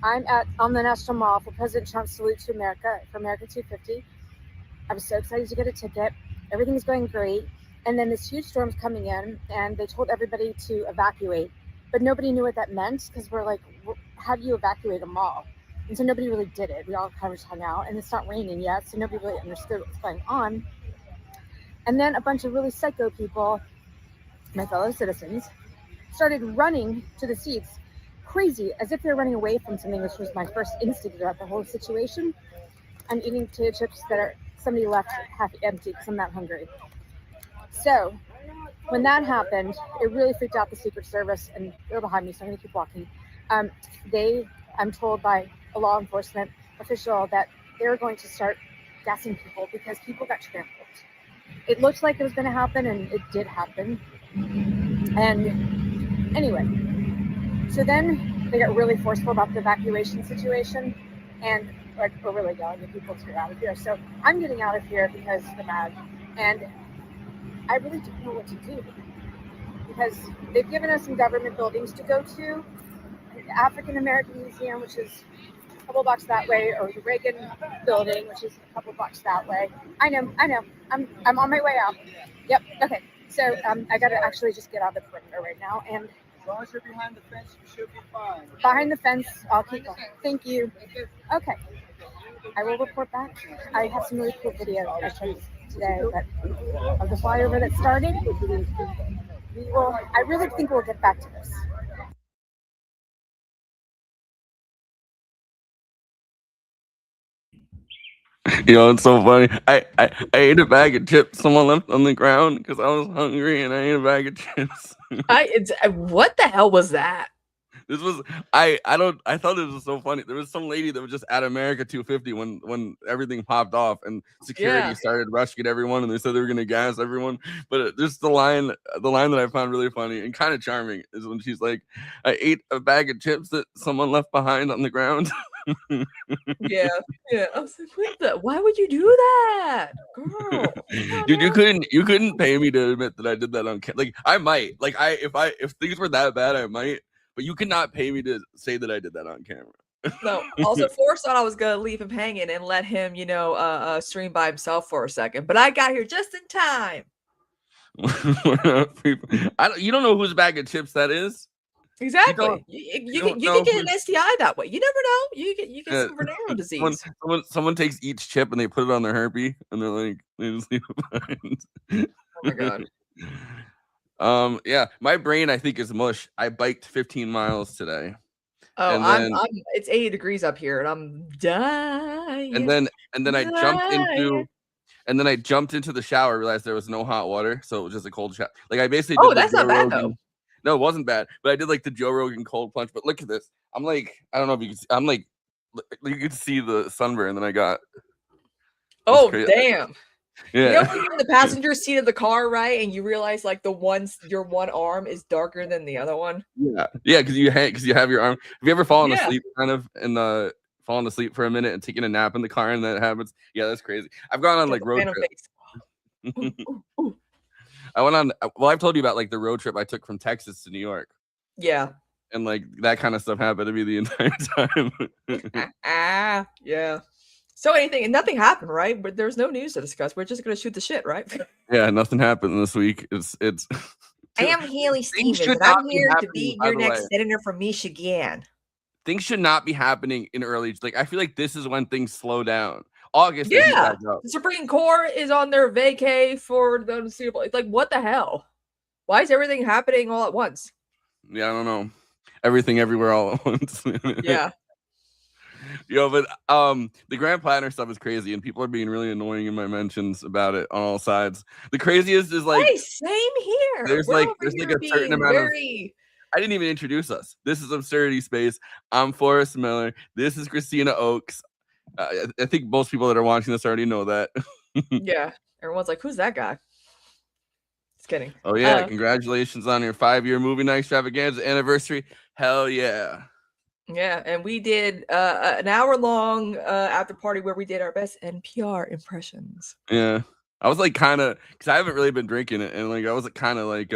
I'm on the National Mall for President Trump's Salute to America for America 250. I was so excited to get a ticket. Everything's going great. And then this huge storm's coming in, and they told everybody to evacuate. But nobody knew what that meant, because we're like, how do you evacuate a mall? And so nobody really did it. We all kind of just hung out, and it's not raining yet, so nobody really understood what was going on. And then a bunch of really psycho people, my fellow citizens, started running to the seats, crazy, as if they were running away from something, which was my first instinct about the whole situation. I'm eating potato chips that somebody left half empty because I'm that hungry. So when that happened, it really freaked out the Secret Service, and they're behind me, so I'm going to keep walking. I'm told by a law enforcement official that they're going to start gassing people because people got trampled. It looked like it was going to happen, and it did happen. And anyway, so then they got really forceful about the evacuation situation, and like, we're really yelling at people to get out of here. So I'm getting out of here because they're mad, and I really don't know what to do, because they've given us some government buildings to go to, the African American Museum, which is a couple blocks that way, or the Reagan building, which is a couple blocks that way. I know. I'm on my way out. Yep. Okay. So I got to actually just get out of the perimeter right now, and as long as you're behind the fence, you should be fine. Behind the fence, I'll keep going. Thank you. Okay. I will report back. I have some really cool video I showed today of the flyover that started. I really think we'll get back to this. You know, it's so funny. I ate a bag of chips someone left on the ground because I was hungry, and I ate a bag of chips. What the hell was that? This was I thought it was so funny. There was some lady that was just at America 250 when everything popped off, and security started rushing at everyone, and they said they were gonna gas everyone. But just the line that I found really funny and kind of charming is when she's like, "I ate a bag of chips that someone left behind on the ground." Yeah. I was like, why would you do that, girl? Dude, you couldn't pay me to admit that I did that on camera. Like, I might, like, if things were that bad, I might. But you could not pay me to say that I did that on camera. No. Also, Forrest thought I was gonna leave him hanging and let him, stream by himself for a second. But I got here just in time. You don't know whose bag of chips that is. Exactly. You can get an STI that way. You never know. You get some venereal disease. Someone takes each chip and they put it on their herpes, and they're like, they just leave it behind. Oh my god. Yeah, my brain I think is mush. I biked 15 miles today. Oh, I'm it's 80 degrees up here, and I'm dying. And then I jumped into the shower, realized there was no hot water, so it was just a cold shower. Like, I basically did that's not bad though. No, it wasn't bad, but I did like the Joe Rogan cold plunge. But look at this. I'm like, I don't know if you can see, I'm like, you can see the sunburn that I got. Oh, damn. Yeah. You know when you're in the passenger seat of the car, right? And you realize like your one arm is darker than the other one. Yeah. Yeah, because you have your arm. Have you ever fallen asleep kind of and fallen asleep for a minute and taking a nap in the car and that happens? Yeah, that's crazy. I've gone on like road trips. I went on. Well, I've told you about like the road trip I took from Texas to New York. Yeah. And like that kind of stuff happened to me the entire time. Yeah. So nothing happened, right? But there's no news to discuss. We're just gonna shoot the shit, right? Yeah, nothing happened this week. It's. I am Haley Stevens, and I'm here to be your next senator from Michigan. Things should not be happening in early. Like, I feel like this is when things slow down. August. Yeah, the Supreme Court is on their vacay for the Super Bowl. It's like, what the hell? Why is everything happening all at once? Yeah, I don't know. Everything, everywhere, all at once. Yeah. But the Grand Platinum stuff is crazy, and people are being really annoying in my mentions about it on all sides. The craziest is like, hey, same here. There's like a certain amount of. I didn't even introduce us. This is Absurdity Space. I'm Forrest Miller. This is Christina Oakes. I think most people that are watching this already know that. Yeah, everyone's like, "Who's that guy?" Just kidding. Oh yeah! Congratulations on your 5-year movie night extravaganza anniversary. Hell yeah! Yeah, and we did an hour-long after party where we did our best NPR impressions. Yeah, I was like kind of because I haven't really been drinking it, and like I was kind of like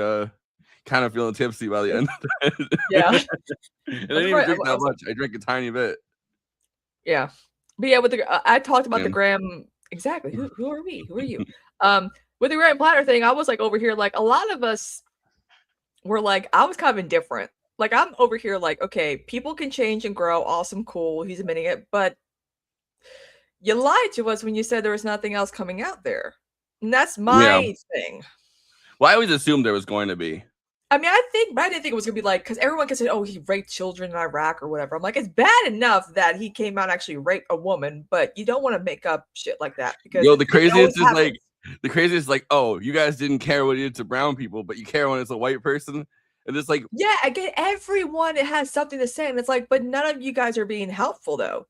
kind of feeling tipsy by the end of it. Yeah. And I didn't even drink that much. I drank a tiny bit. Yeah. But yeah, with I talked about the Yeah. Graham. Exactly. Who are we? Who are you? With the Graham Platter thing, I was like over here, like a lot of us were like, I was kind of indifferent. Like I'm over here like, okay, people can change and grow. Awesome, cool. He's admitting it. But you lied to us when you said there was nothing else coming out there. And that's my thing. Well, I always assumed there was going to be. I mean, but I didn't think it was going to be like, because everyone can say, oh, he raped children in Iraq or whatever. I'm like, it's bad enough that he came out and actually raped a woman, but you don't want to make up shit like that. Because the craziest is like, oh, you guys didn't care what he did to brown people, but you care when it's a white person. And it's like, yeah, I get everyone has something to say. And it's like, but none of you guys are being helpful, though.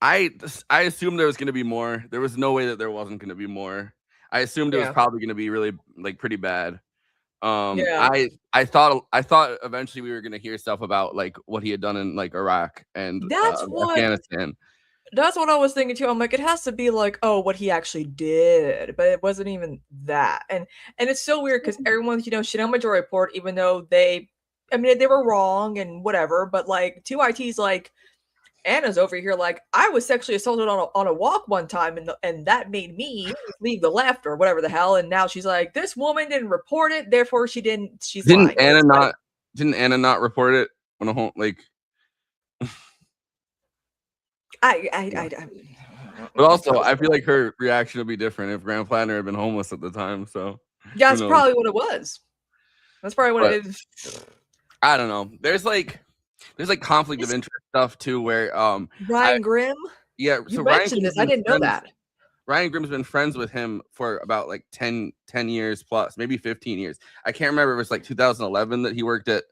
I assumed there was going to be more. There was no way that there wasn't going to be more. I assumed it was probably going to be really like pretty bad. I thought eventually we were going to hear stuff about like what he had done in like Iraq and Afghanistan. That's what I was thinking too. I'm like, it has to be like, oh, what he actually did, but it wasn't even that. And it's so weird because everyone's, shit on Majority Report, even though they were wrong and whatever. But like 2IT's like, Anna's over here like, I was sexually assaulted on a walk one time, and that made me leave the left or whatever the hell. And now she's like, this woman didn't report it, therefore she didn't. She's didn't lying. Didn't Anna not report it on a home like? But also, I feel like her reaction would be different if Graham Platter had been homeless at the time. So yeah, that's probably what it was. That's probably what it is. I don't know. There's conflict of interest stuff too, where Ryan Grimm. Yeah, you mentioned this. I didn't know that. Ryan Grimm's been friends with him for about like 10 years plus, maybe 15 years. I can't remember if it was like 2011 that he worked at.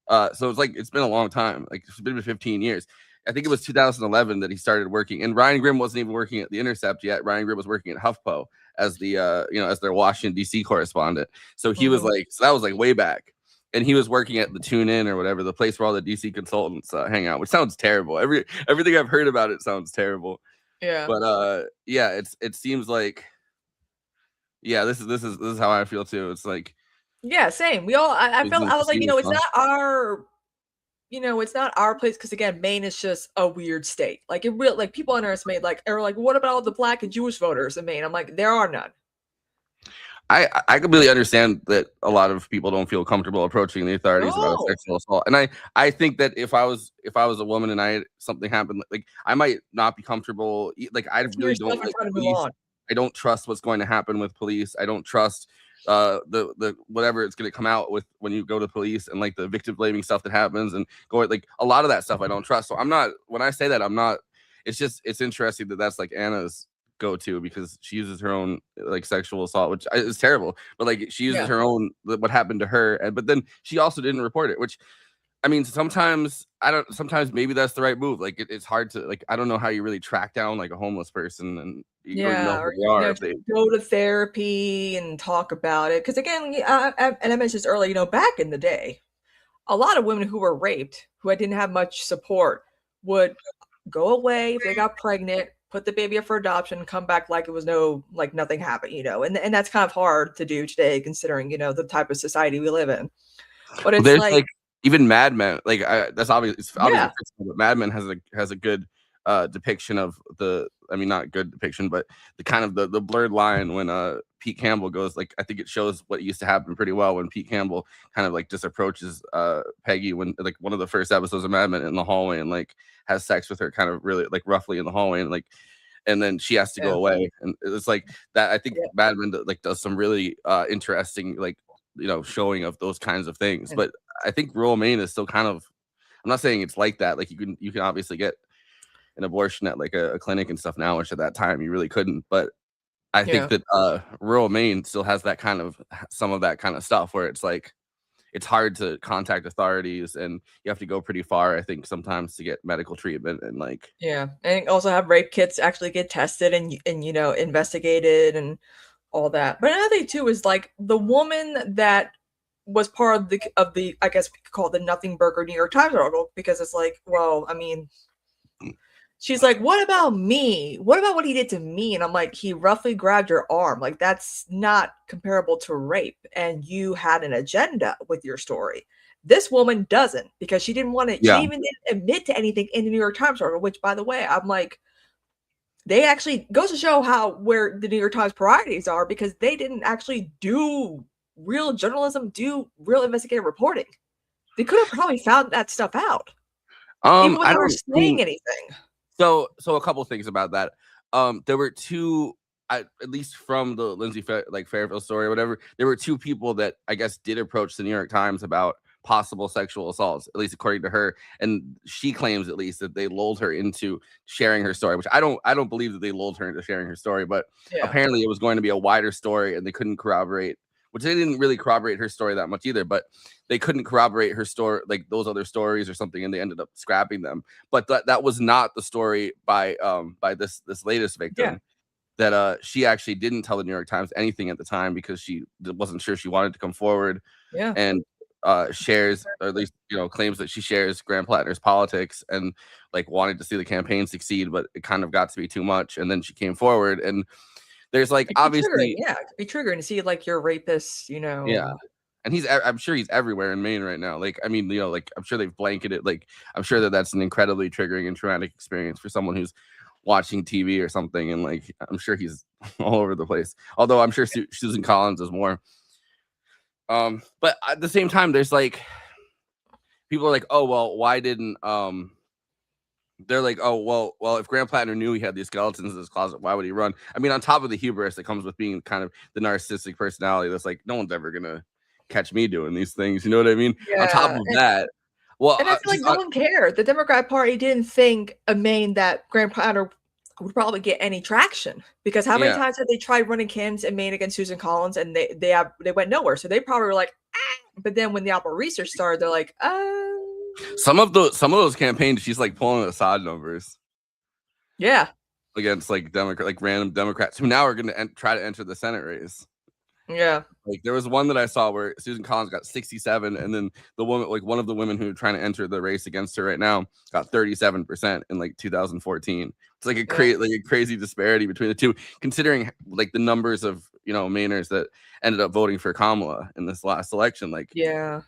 So it's like it's been a long time. Like it's been 15 years. I think it was 2011 that he started working, and Ryan Grimm wasn't even working at The Intercept yet. Ryan Grimm was working at HuffPo as the as their Washington D.C. correspondent. So he was like, so that was like way back. And he was working at the Tune In or whatever, the place where all the DC consultants hang out, which sounds terrible. Everything I've heard about it sounds terrible. Yeah. But it seems like, this is how I feel too. It's like, yeah, same. We all I felt I was like, it's not our, it's not our place because again, Maine is just a weird state. Like it real like people underestimate are like, what about all the Black and Jewish voters in Maine? I'm like, there are none. I completely understand that a lot of people don't feel comfortable approaching the authorities about a sexual assault, and I think that if I was a woman and something happened, like I might not be comfortable. Like I really don't like police. I don't trust what's going to happen with police. I don't trust the whatever it's going to come out with when you go to police and like the victim blaming stuff that happens and like a lot of that stuff I don't trust. So I'm not, when I say that, I'm not. It's interesting that that's like Anna's go-to because she uses her own like sexual assault, which is terrible, but like she uses her own what happened to her, but then she also didn't report it, which I mean sometimes maybe that's the right move. Like it's hard to like, I don't know how you really track down like a homeless person and go to therapy and talk about it, because again, and I mentioned this earlier, back in the day a lot of women who were raped who didn't have much support would go away if they got pregnant, put the baby up for adoption, come back like it was nothing happened, and that's kind of hard to do today considering, the type of society we live in. But it's like even Mad Men, like that's obvious, but Mad Men has a good depiction of not good depiction, but the kind of the blurred line when Pete Campbell goes, like, I think it shows what used to happen pretty well when Pete Campbell kind of like just approaches Peggy when like one of the first episodes of Mad Men in the hallway and like has sex with her kind of really like roughly in the hallway and then she has to go away, and it's like that. I think Mad Men like does some really interesting like showing of those kinds of things, but I think rural Maine is still kind of, I'm not saying it's like that. Like you can obviously get an abortion at like a clinic and stuff now, which at that time you really couldn't. But I think that rural Maine still has that kind of some of that kind of stuff where it's like it's hard to contact authorities and you have to go pretty far, I think, sometimes to get medical treatment and like and also have rape kits actually get tested and investigated and all that. But another thing too is like the woman that was part of the I guess we could call it the Nothing Burger New York Times article, because it's like, well, I mean, She's like, what about me? What about what he did to me? And I'm like, he roughly grabbed your arm. Like, that's not comparable to rape. And you had an agenda with your story. This woman doesn't, because she didn't want to, Yeah. she even didn't admit to anything in the New York Times article, which, by the way, I'm like, they actually goes to show where the New York Times priorities are, because they didn't actually do real journalism, do real investigative reporting. They could have probably found that stuff out. Even without her saying anything. So a couple things about that. There were two, at least from the Lindsay Fairfield story or whatever, there were two people that I guess did approach the New York Times about possible sexual assaults, at least according to her, and she claims at least that they lulled her into sharing her story, which I don't believe that they lulled her into sharing her story, but apparently it was going to be a wider story and they couldn't corroborate, which they didn't really corroborate her story that much either, but they couldn't corroborate her story, like those other stories or something, and they ended up scrapping them. But that was not the story by this latest victim. That she actually didn't tell the New York Times anything at the time because she wasn't sure she wanted to come forward. And shares, or at least claims that she shares Graham Plattner's politics and like wanted to see the campaign succeed, but it kind of got to be too much. And then she came forward, and there's like obviously it could be triggering to see like your rapist, and I'm sure he's everywhere in Maine right now. Like, I mean, like I'm sure they've blanketed, like I'm sure that's an incredibly triggering and traumatic experience for someone who's watching TV or something, and like I'm sure he's all over the place, although I'm sure Susan Collins is more. But at the same time, there's like people are like, oh well, why didn't they're like, oh well, if Graham Plattner knew he had these skeletons in his closet, why would he run? I mean, on top of the hubris that comes with being kind of the narcissistic personality, that's like, no one's ever gonna catch me doing these things, you know what I mean? On top of that, well, and I feel like no one cared. The Democrat Party didn't think Maine that Graham Plattner would probably get any traction, because how many times have they tried running candidates in Maine against Susan Collins, and they went nowhere. So they probably were like, but then when the Apple research started, they're like, some of those campaigns, she's like pulling Assad numbers. Yeah. Against like random Democrats who now are going to try to enter the Senate race. Yeah. Like there was one that I saw where Susan Collins got 67, and then the woman, like one of the women who are trying to enter the race against her right now, got 37% in like 2014. It's like a crazy disparity between the two, considering like the numbers of Mainers that ended up voting for Kamala in this last election. Like yeah.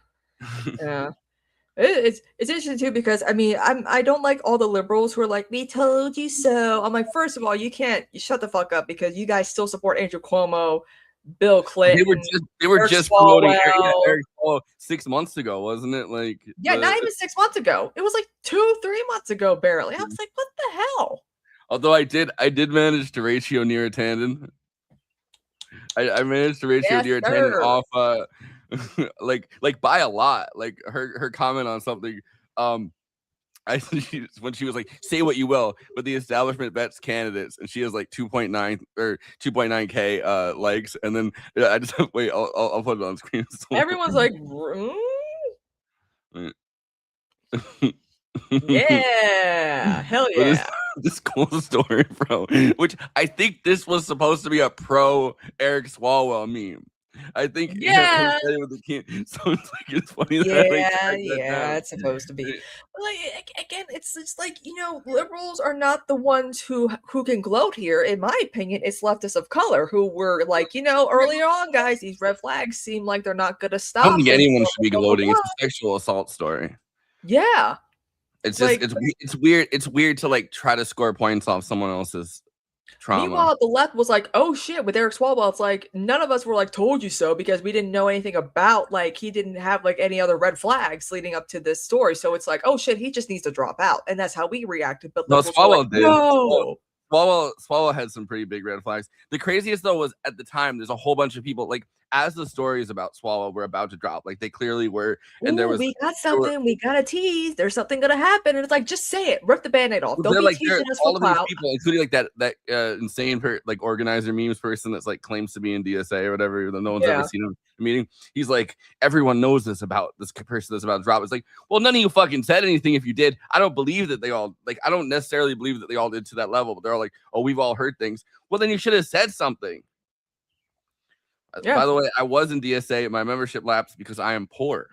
It's interesting too, because I mean I don't like all the liberals who are like, we told you so. I'm like, first of all, you shut the fuck up, because you guys still support Andrew Cuomo, Bill Clinton. They were just promoting Eric Swalwell 6 months ago, wasn't it? Like not even 6 months ago. It was like 2-3 months ago, barely. I was like, what the hell? Although I did manage to ratio near a tandem. I managed to ratio near a tandem off like by a lot. Like her comment on something. When she was like, say what you will, but the establishment bets candidates, and she has like 2.9 or 2.9k likes, and then I just wait. I'll put it on screen. Everyone's like, yeah, hell yeah. This cool story, bro. Which I think this was supposed to be a pro Eric Swalwell meme. I think with the king. So it's funny. It's supposed to be. Like again, it's just like liberals are not the ones who can gloat here. In my opinion, it's leftists of color who were like, earlier on, guys, these red flags seem like they're not gonna stop. I don't think anyone should be gloating. It's a sexual assault story. Yeah. It's just it's weird. It's weird to like try to score points off someone else's trauma. Meanwhile, the left was like, oh shit, with Eric Swalwell, it's like none of us were like told you so, because we didn't know anything about, like, he didn't have like any other red flags leading up to this story. So it's like, oh shit, he just needs to drop out. And that's how we reacted. But no, Swalwell did. No. Swalwell had some pretty big red flags. The craziest though was at the time there's a whole bunch of people like, as the stories about Swalwell were about to drop, like they clearly were, and we got something, we got a tease, there's something gonna happen, and it's like, just say it, rip the band-aid off. Don't be like, teasing us all for of these people, including like that insane like organizer memes person that's like claims to be in DSA or whatever, even though no one's ever seen him in a meeting. He's like, everyone knows this about this person that's about to drop. It's like, well, none of you fucking said anything. If you did, I don't believe that they all, like, I don't necessarily believe that they all did to that level, but they're all like, oh, we've all heard things. Well, then you should have said something. By the way, I was in DSA. My membership lapsed because I am poor,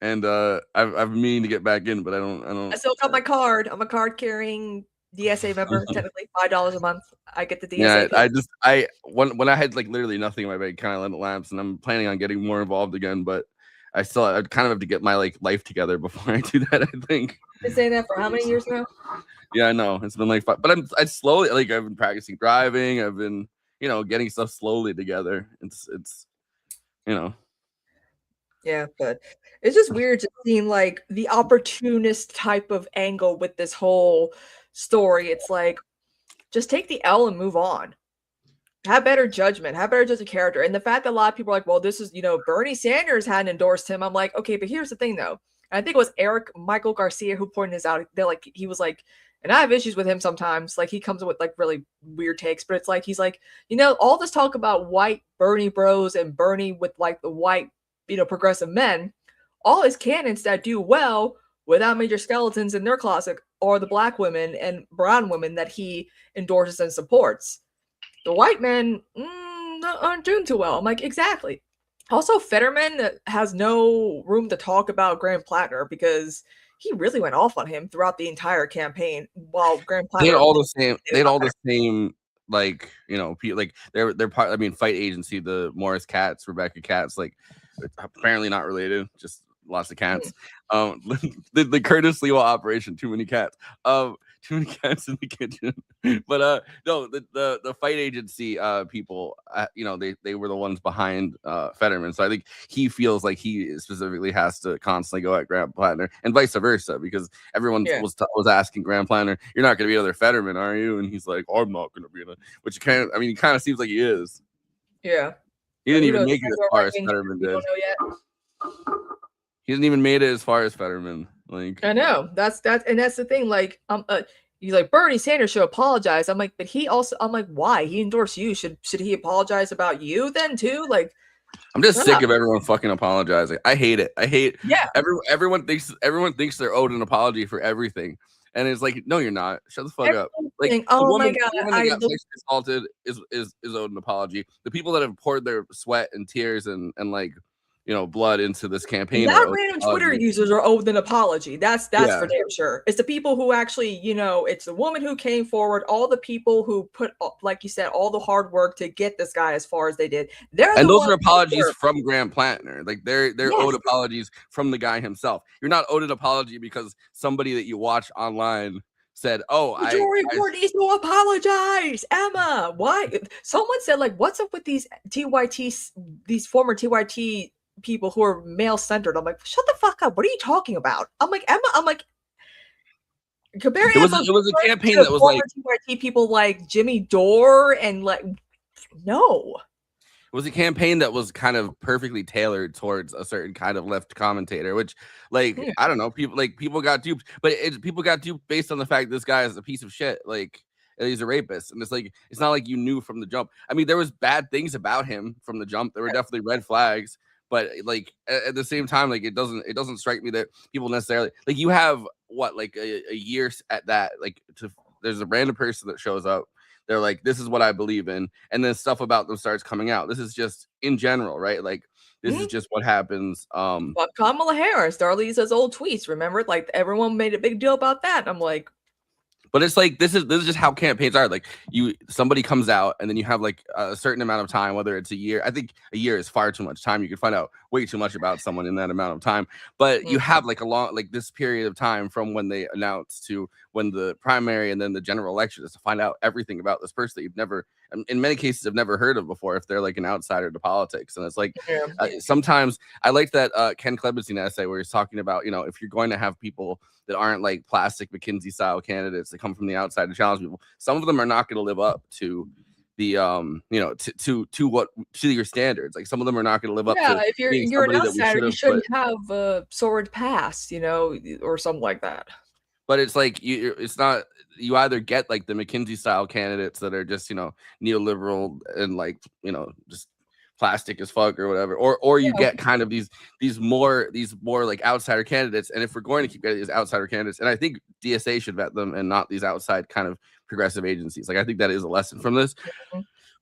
and I've been meaning to get back in, but I don't. I still got my card. I'm a card carrying DSA member, technically $5 a month. I get the DSA. Yeah, when I had like literally nothing in my bank account, I let it lapse, and I'm planning on getting more involved again, but I kind of have to get my like life together before I do that. I think. Been saying that for how many years now? Yeah, I know it's been like 5, but I slowly like I've been practicing driving. I've been getting stuff slowly together. It's Yeah, but it's just weird to seem like the opportunist type of angle with this whole story. It's like, just take the L and move on. Have better judgment. Have better judgment of character. And the fact that a lot of people are like, well, this is, Bernie Sanders hadn't endorsed him. I'm like, okay, but here's the thing though. And I think it was Eric Michael Garcia who pointed this out. He was like, and I have issues with him sometimes. Like he comes up with like really weird takes, but it's like, he's like, all this talk about white Bernie bros and Bernie with like the white, progressive men, all his canons that do well without major skeletons in their closet are the black women and brown women that he endorses and supports. The white men aren't doing too well. I'm like, exactly. Also, Fetterman has no room to talk about Graham Plattner because he really went off on him throughout the entire campaign. While Graham Plattner, they had all the same, like like they're part. I mean, fight agency, the Morris Katz, Rebecca Katz, like apparently not related, just lots of cats. The Curtis Lewa operation, too many cats. Too many cats in the kitchen. But no, the fight agency people, they were the ones behind Fetterman. So I think he feels like he specifically has to constantly go at Graham Plattner and vice versa, because everyone was asking Graham Plattner, "You're not going to be another Fetterman, are you?" And he's like, "I'm not going to be," which he kind of seems like he is. Yeah. He didn't even make it as far as Fetterman did. Don't know yet. He hasn't even made it as far as Fetterman. Like, I know that's the thing. Like, he's like, Bernie Sanders should apologize. I'm like, but I'm like, why? He endorsed you. Should he apologize about you then too? Like, I'm just sick of everyone fucking apologizing. I hate it. Yeah. Everyone thinks they're owed an apology for everything. And it's like, no, you're not. Shut the fuck up. Like, oh my god, the woman that got sexually assaulted is owed an apology. The people that have poured their sweat and tears and like blood into this campaign. Not random Twitter users are owed an apology. That's for damn sure. It's the people who actually, it's the woman who came forward, all the people who put, like you said, all the hard work to get this guy as far as they did. Those are apologies from Graham Plattner. Like they're owed apologies from the guy himself. You're not owed an apology because somebody that you watch online said, "Oh, Majority Court needs to apologize." Emma, why? Someone said, like, what's up with these former TYT people who are male centered? I'm like, shut the fuck up. What are you talking about? I'm like, Emma, comparing it was a campaign that was like TYT people like Jimmy Dore and like, no. It was a campaign that was kind of perfectly tailored towards a certain kind of left commentator, which, like, I don't know, people got duped, but people got duped based on the fact this guy is a piece of shit, like, he's a rapist, and it's not like you knew from the jump. I mean, there was bad things about him from the jump. There were definitely red flags, but like at the same time, like it doesn't strike me that people necessarily like you have like a year at that, like there's a random person that shows up. They're like, this is what I believe in. And then stuff about them starts coming out. This is just in general, right? Like, this is just what happens. But Kamala Harris, Darlene's old tweets, remember? Like, everyone made a big deal about that. I'm like, but it's like, this is just how campaigns are. Like, somebody comes out and then you have like a certain amount of time, whether it's a year. I think a year is far too much time. You can find out way too much about someone in that amount of time. But you have like a long, like this period of time from when they announce to when the primary and then the general election is to find out everything about this person that you've never, in many cases, have never heard of before if they're like an outsider to politics. And it's like, sometimes I like that Ken Klebenstein essay where he's talking about, if you're going to have people that aren't like plastic McKinsey style candidates that come from the outside to challenge people, some of them are not going to live up to the to your standards. Like some of them are not going to live up to if you're an outsider, you shouldn't have a sordid past, or something like that. But it's like it's not, you either get like the McKinsey style candidates that are just neoliberal and like just plastic as fuck or whatever, or you get kind of these more like outsider candidates. And if we're going to keep getting these outsider candidates, and I think DSA should vet them and not these outside kind of progressive agencies. Like I think that is a lesson from this.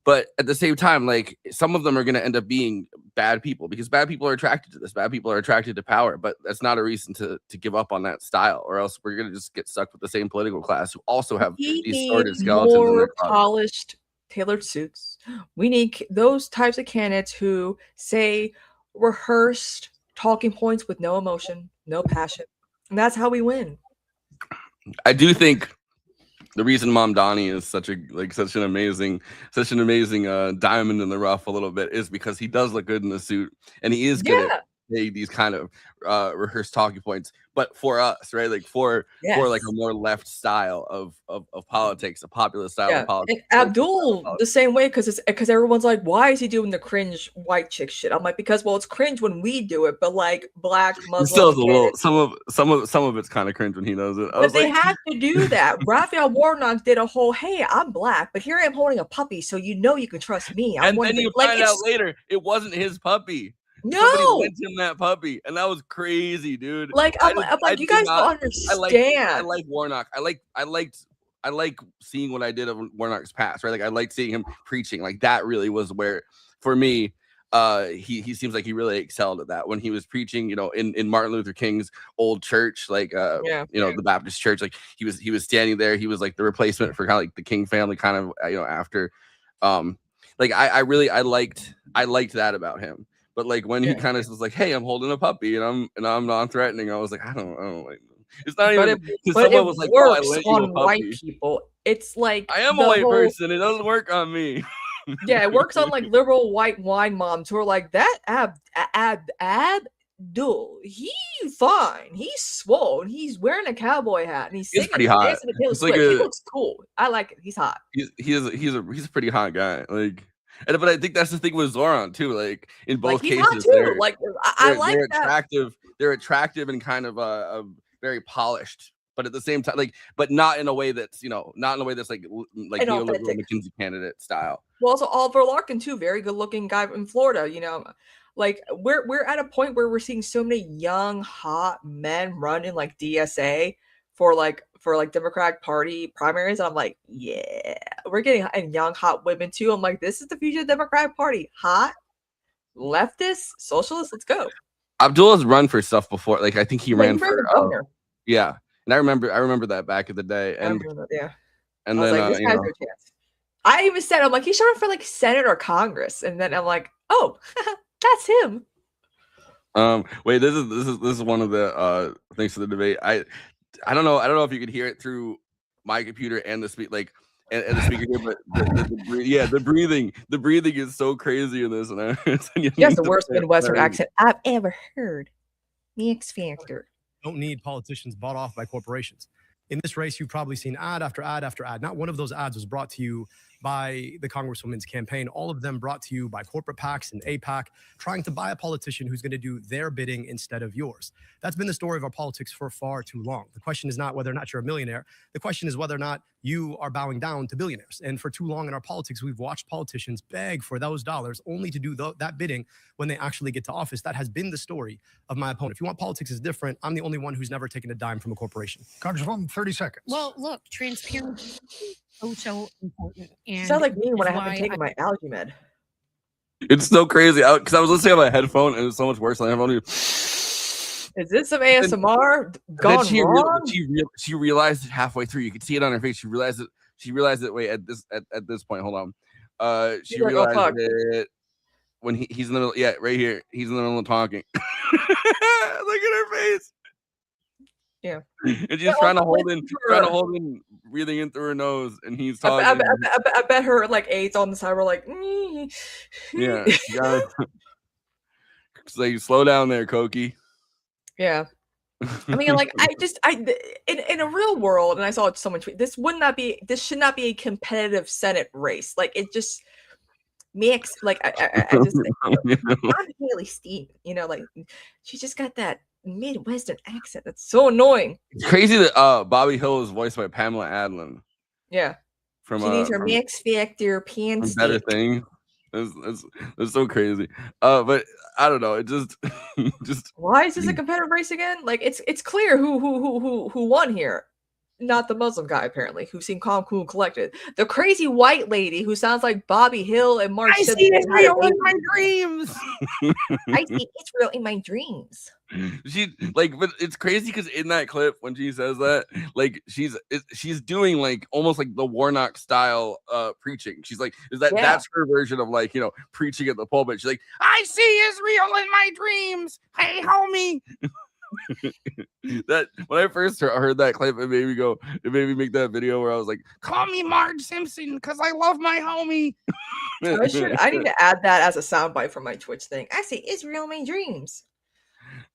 But at the same time, like some of them are going to end up being bad people, because bad people are attracted to this. Bad people are attracted to power, but that's not a reason to give up on that style, or else we're gonna just get stuck with the same political class who also have We these need sordid skeletons in their more closet. polished, tailored suits. We need those types of candidates who say rehearsed talking points with no emotion, no passion, and that's how we win. I do think the reason Mom Donnie is such an amazing diamond in the rough a little bit is because he does look good in the suit, and he is good at saying these kind of rehearsed talking points. But for us, right, like for like a more left style of politics, a populist style of politics. And Abdul the same way, because everyone's like, why is he doing the cringe white chick shit? I'm like, because it's cringe when we do it, but like black Muslim. Still a little, some of it's kind of cringe when he does it. But they have to do that. Raphael Warnock did a whole, hey, I'm black, but here I am holding a puppy, so you know you can trust me. And then you find out later it wasn't his puppy. No, somebody lent him that puppy, and that was crazy, dude. Like, I'm like, you guys don't understand. I like Warnock. I like seeing what I did of Warnock's past, right? Like, I like seeing him preaching. Like, that really was where, for me, he seems like he really excelled at that when he was preaching, in Martin Luther King's old church, like the Baptist church. Like, he was standing there. He was like the replacement for kind of like the King family, kind of after. Like, I liked that about him. But like when he kind of was like, "Hey, I'm holding a puppy and I'm non-threatening," I was like, I don't like. It's not even. Someone was like, "Oh, I lent you a puppy." White people, it's like I am a white person. It doesn't work on me. Yeah, it works on like liberal white wine moms who are like, that Abdul, he's fine. He's swole. He's wearing a cowboy hat and he's pretty hot. He looks cool. I like it. He's hot. He's a pretty hot guy. Like. But I think that's the thing with Zoran too. Like in both cases, they're attractive. They're attractive and kind of very polished, but at the same time, but not in a way that's not in a way that's like neoliberal McKinsey candidate style. Well, also Oliver Larkin too, very good looking guy in Florida. Like we're at a point where we're seeing so many young hot men run in like DSA for Democratic Party primaries. I'm like, yeah, we're getting young hot women too. I'm like, this is the future of the Democratic Party. Hot, leftist, socialist. Let's go. Abdul has run for stuff before. Like I think he ran for governor. Yeah, and I remember that back in the day. And and then like, this guy's no chance. I even said, I'm like, he should run for like Senate or Congress, and then I'm like, oh, that's him. Wait, this is one of the things for the debate. I don't know if you could hear it through my computer and the and the speaker here, but the breathing is so crazy in this. And yes, the worst Midwestern accent I've ever heard. The X Factor. Don't need politicians bought off by corporations. In this race, you've probably seen ad after ad after ad. Not one of those ads was brought to you by the Congresswoman's campaign. All of them brought to you by corporate PACs and APAC, trying to buy a politician who's going to do their bidding instead of yours. That's been the story of our politics for far too long. The question is not whether or not you're a millionaire. The question is whether or not you are bowing down to billionaires. And for too long in our politics, we've watched politicians beg for those dollars only to do that bidding when they actually get to office. That has been the story of my opponent. If you want politics is different, I'm the only one who's never taken a dime from a corporation. Congresswoman, 30 seconds. Well, look, transparency is so important. And sounds like me when I haven't taken my allergy med. It's so crazy because I was listening on my headphone and it was so much worse than I headphone. Is this some ASMR gone wrong? She realized it halfway through. You could see it on her face. She realized it. Wait, at this point, hold on. She realized it when he's in the middle. Yeah, right here. He's in the middle of talking. Look at her face. Yeah, and she's trying to hold in, breathing in through her nose, and he's talking. I bet her like aides on the side were like, yeah, you gotta, it's like slow down there, Koki. Yeah, I mean, like in a real world, and I saw someone tweet, this should not be a competitive Senate race. Like it just makes like I just think, I'm Haley Stevens, like she just got that Midwestern accent that's so annoying. It's crazy that Bobby Hill is voiced by Pamela Adlon. Yeah, she needs her X Factor pants. Better thing. It's so crazy. But I don't know. It just why is this a competitive race again? Like it's clear who won here. not the Muslim guy, apparently, who seemed calm, cool, and collected. The crazy white lady who sounds like Bobby Hill and Mark. I see Israel in my dreams. I see Israel in my dreams. She like, but it's crazy because in that clip when she says that, like she's doing like almost like the Warnock style preaching. She's like, that's her version of like, you know, preaching at the pulpit. She's like, I see Israel in my dreams. Hey, homie. That when I first heard that clip, it made me make that video where I was like, call me Marge Simpson because I love my homie. I need to add that as a soundbite for my Twitch thing. I see Israel in my dreams.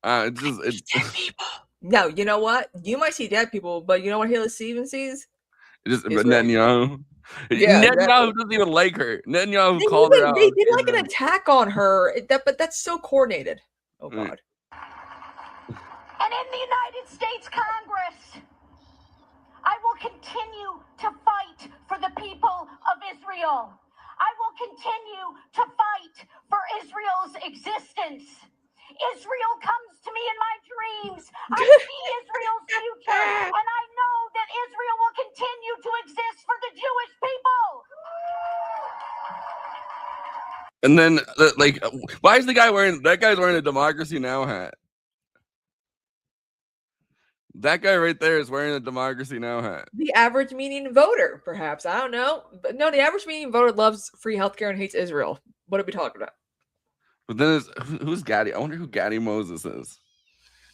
It's dead people. No, you know what? You might see dead people, but you know what Haley Stevens sees? Just Netanyahu. Yeah, Netanyahu doesn't even like her. Netanyahu called her out. They did like an attack on her. But that's so coordinated. Oh God. And in the United States Congress, I will continue to fight for the people of Israel. I will continue to fight for Israel's existence. Israel comes to me in my dreams. I see Israel's future, and I know that Israel will continue to exist for the Jewish people. And then, like, why is that guy's wearing a Democracy Now! Hat? That guy right there is wearing a Democracy Now! Hat. The average median voter, perhaps. I don't know. But no, the average median voter loves free healthcare and hates Israel. What are we talking about? But then who's Gaddy? I wonder who Gaddy Moses is.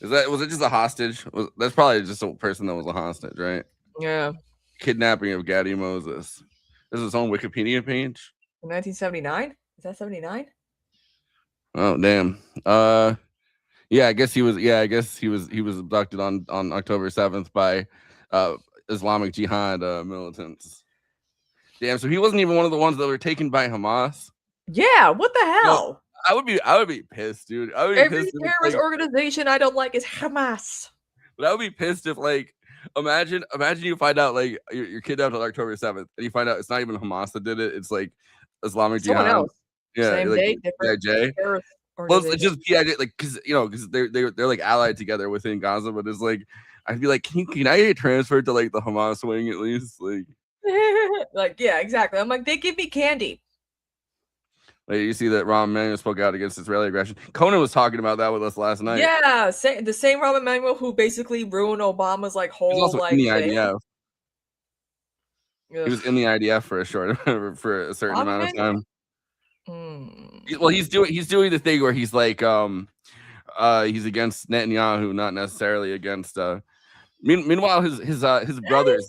Was it just a hostage? That's probably just a person that was a hostage, right? Yeah. Kidnapping of Gaddy Moses. This is his own Wikipedia page. 1979? Is that 79? Oh damn. Yeah, I guess he was abducted on October 7th by Islamic Jihad militants. Damn, so he wasn't even one of the ones that were taken by Hamas. Yeah, what the hell? No, I would be pissed, dude. I would be Every pissed terrorist organization I don't like is Hamas. But I would be pissed if, like, imagine you find out like you're kidnapped on October 7th and you find out it's not even Hamas that did it. It's like Islamic Someone Jihad. else. Yeah, Same like, day, different PIJ. terrorist Well, it's just organization. PIJ, like, because they're like allied together within Gaza, but it's like I'd be like, can I get transferred to like the Hamas wing at least? Like, like, yeah, exactly. I'm like, they give me candy. like you see that Rahm Emanuel spoke out against Israeli aggression. Conan was talking about that with us last night. Yeah, the same Rahm Emanuel who basically ruined Obama's like whole He was also like in the thing. IDF. He was in the IDF for a certain Rahm amount of Emanuel? time. Well, he's doing the thing where he's like he's against Netanyahu, not necessarily against meanwhile his brothers.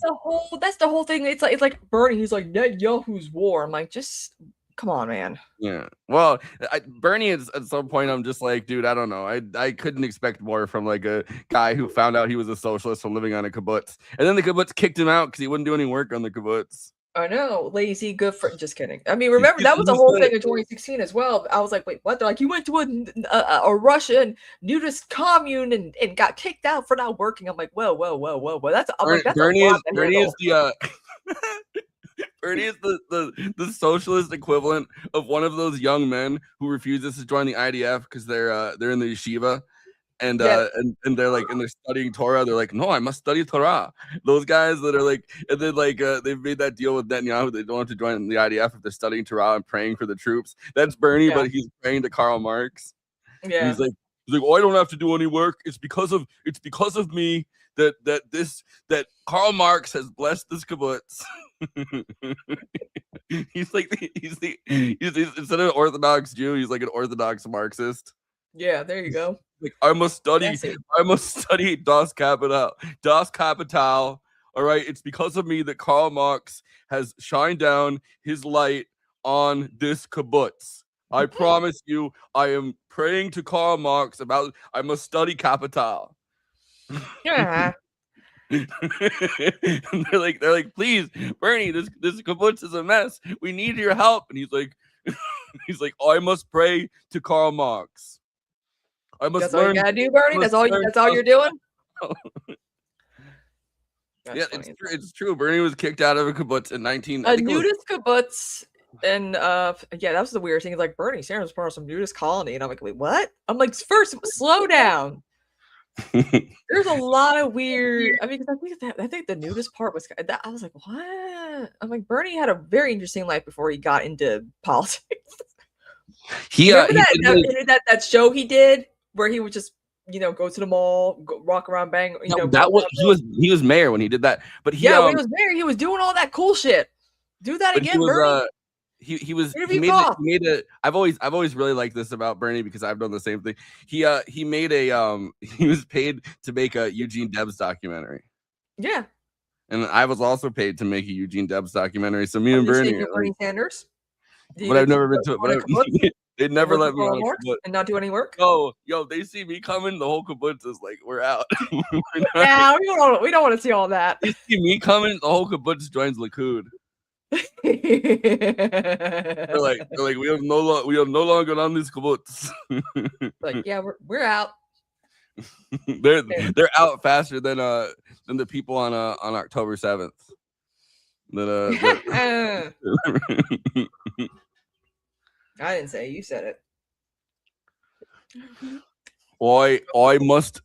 That's the whole thing. It's like Bernie. He's like Netanyahu's war. I'm like, just come on, man. Yeah. Well, Bernie at some point, I'm just like, dude, I don't know. I couldn't expect more from like a guy who found out he was a socialist from living on a kibbutz, and then the kibbutz kicked him out because he wouldn't do any work on the kibbutz. I know, lazy, good for. Just kidding. I mean, remember that was the whole thing in 2016 as well. I was like, wait, what? They're like, you went to a Russian nudist commune and got kicked out for not working. I'm like, whoa. That's Bernie is the Bernie is the socialist equivalent of one of those young men who refuses to join the IDF because they're in the yeshiva. And they're like, and they're studying Torah. They're like, no, I must study Torah. Those guys that are like, and then like they've made that deal with Netanyahu. They don't have to join the IDF if they're studying Torah and praying for the troops. That's Bernie, but he's praying to Karl Marx. Yeah, and he's like, oh, I don't have to do any work. It's because of me that Karl Marx has blessed this kibbutz. he's instead of an Orthodox Jew, he's like an Orthodox Marxist. Yeah, there you go. Like, I must study Das Kapital. Das Kapital. All right, it's because of me that Karl Marx has shined down his light on this kibbutz. I promise you, I am praying to Karl Marx about I must study Kapital. Yeah. they're like, please, Bernie, this kibbutz is a mess. We need your help. And he's like, I must pray to Karl Marx. I must That's all you gotta do, Bernie. That's all you're doing. Yeah, it's true. Bernie was kicked out of a kibbutz in 19. A nudist kibbutz, and that was the weird thing. It's like Bernie Sanders was part of some nudist colony, and I'm like, wait, what? I'm like, first, slow down. There's a lot of weird. I mean, 'cause I think the nudist part was that I was like, what? I'm like, Bernie had a very interesting life before he got into politics. Remember that show he did where he would just go to the mall, walk around, bang. He was mayor when he did that. But when he was mayor, he was doing all that cool shit. Do that again, Bernie. He made a. I've always really liked this about Bernie because I've done the same thing. He made a he was paid to make a Eugene Debs documentary. Yeah. And I was also paid to make a Eugene Debs documentary. So me and Bernie. Bernie Sanders. But I've never been to it. But they never let me on and not do any work. Oh, they see me coming. The whole kibbutz is like, we're out. Yeah, we don't want to see all that. They see me coming. The whole kibbutz joins Likud. they're like we have no longer on this kibbutz. Like, yeah, we're out. they're out faster than the people on October 7th. I didn't say it, you said it. I must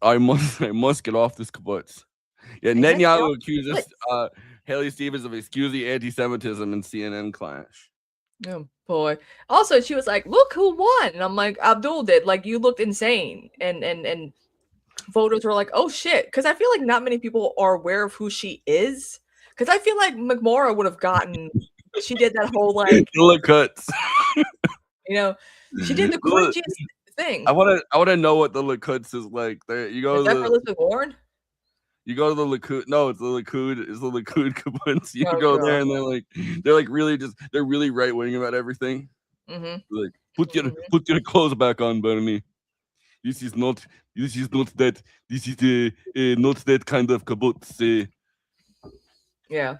get off this kibbutz. Yeah, Netanyahu accuses Haley Stevens of excusing anti-Semitism in CNN clash. Oh boy. Also, she was like, look who won. And I'm like, Abdul did. Like, you looked insane. And voters were like, oh shit. Because I feel like not many people are aware of who she is. Because I feel like McMorrow would have gotten, she did that whole like Likud. She did the cringiest thing. I want to know what the Likud is like. There you go. Is that for Elizabeth Warren? You go to the Likud. No, it's the Likud. It's the Likud kibbutz. You go there and they're really right wing about everything. Mm-hmm. Like put your clothes back on, Bernie. This is not that. This is not that kind of kibbutz. Yeah.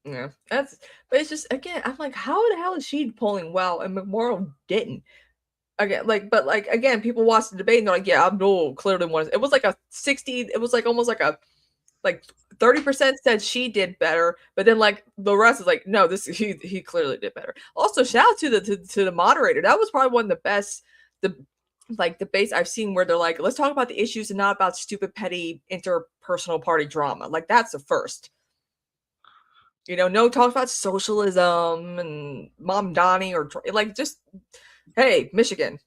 But it's just, again, I'm like, how the hell is she polling well and McMorrow didn't? Again, people watched the debate and they're like, yeah, Abdul clearly won. It was like a 60. It was like almost like a 30% said she did better, but then like the rest is like, no, he clearly did better. Also, shout out to the moderator. That was probably one of the best debates I've seen where they're like, let's talk about the issues and not about stupid petty interpersonal party drama. Like, that's the first. No talk about socialism and Mom Donnie or like just, hey, Michigan.